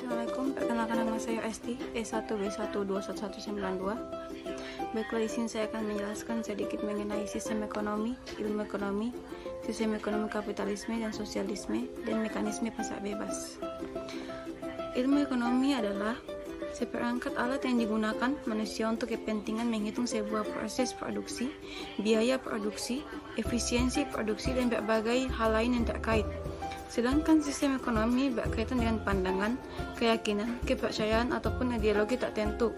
Assalamualaikum, perkenalkan nama saya Esti, E1B1211192. Baiklah, di sini saya akan menjelaskan sedikit mengenai sistem ekonomi, ilmu ekonomi, sistem ekonomi kapitalisme dan sosialisme, dan mekanisme pasar bebas. Ilmu ekonomi adalah seperangkat alat yang digunakan manusia untuk kepentingan menghitung sebuah proses produksi, biaya produksi, efisiensi produksi, dan berbagai hal lain yang terkait. Sedangkan sistem ekonomi berkaitan dengan pandangan, keyakinan, kepercayaan, ataupun ideologi tertentu,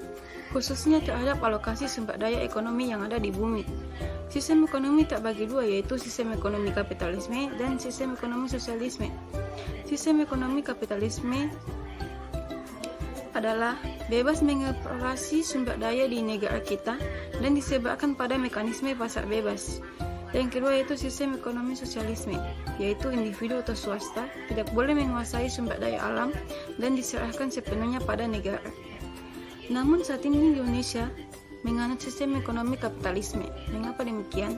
khususnya terhadap alokasi sumber daya ekonomi yang ada di bumi. Sistem ekonomi terbagi dua, yaitu sistem ekonomi kapitalisme dan sistem ekonomi sosialisme. Sistem ekonomi kapitalisme adalah bebas mengeksplorasi sumber daya di negara kita dan disebabkan pada mekanisme pasar bebas. Yang kedua yaitu sistem ekonomi sosialisme, yaitu individu atau swasta tidak boleh menguasai sumber daya alam dan diserahkan sepenuhnya pada negara. Namun saat ini di Indonesia menganut sistem ekonomi kapitalisme. Mengapa demikian?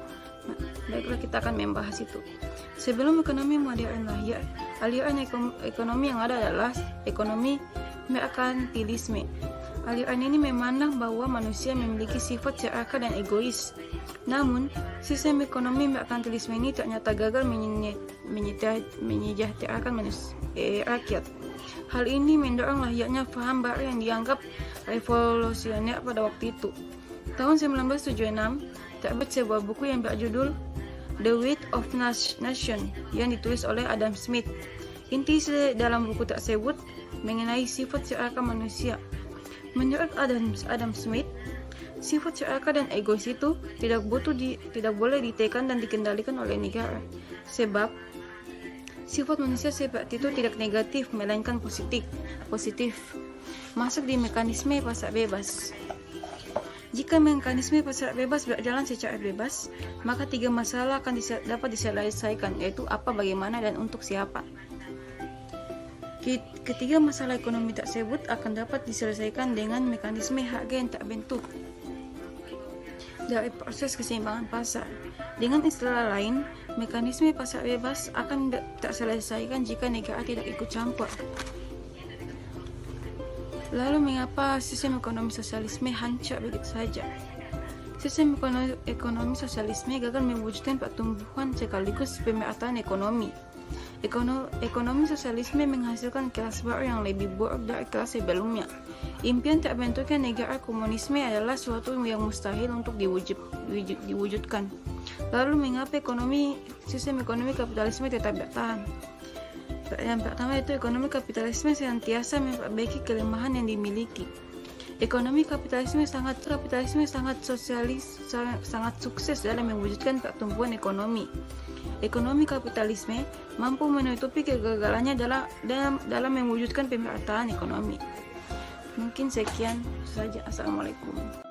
Baiklah, kita akan membahas itu. Sebelum ekonomi modern lahir, aliran ekonomi yang ada adalah ekonomi merkantilisme. Aliran ini memandang bahwa manusia memiliki sifat serakah dan egois. Namun, sistem ekonomi merkantilisme ini ternyata gagal menyejahterakan rakyat. Hal ini mendorong lahirnya paham baru yang dianggap revolusioner pada waktu itu. Tahun 1976, terbit sebuah buku yang berjudul The Weight of Nation yang ditulis oleh Adam Smith. Inti dalam buku tersebut mengenai sifat serakah manusia. Menurut Adam Smith, sifat serakah dan egois itu tidak boleh ditekan dan dikendalikan oleh negara, sebab sifat manusia seperti itu tidak negatif melainkan positif. Masuk di mekanisme pasar bebas. Jika mekanisme pasar bebas berjalan secara bebas, maka tiga masalah akan dapat diselesaikan, yaitu apa, bagaimana, dan untuk siapa. Ketiga masalah ekonomi tersebut akan dapat diselesaikan dengan mekanisme harga yang terbentuk dari proses keseimbangan pasar. Dengan istilah lain, mekanisme pasar bebas akan terselesaikan jika negara tidak ikut campur. Lalu mengapa sistem ekonomi sosialisme hancur begitu saja? Sistem ekonomi sosialisme gagal mewujudkan pertumbuhan sekaligus pemerataan ekonomi. Ekonomi sosialisme menghasilkan kelas baru yang lebih buruk dari kelas sebelumnya. Impian terbentuknya negara komunisme adalah suatu yang mustahil untuk diwujudkan. Lalu mengapa sistem ekonomi kapitalisme tetap bertahan? Yang pertama yaitu ekonomi kapitalisme senantiasa memperbaiki kelemahan yang dimiliki. Ekonomi kapitalisme sangat sukses dalam mewujudkan pertumbuhan ekonomi. Ekonomi kapitalisme mampu menutupi kegagalannya dalam mewujudkan pemerataan ekonomi. Mungkin sekian saja. Assalamualaikum.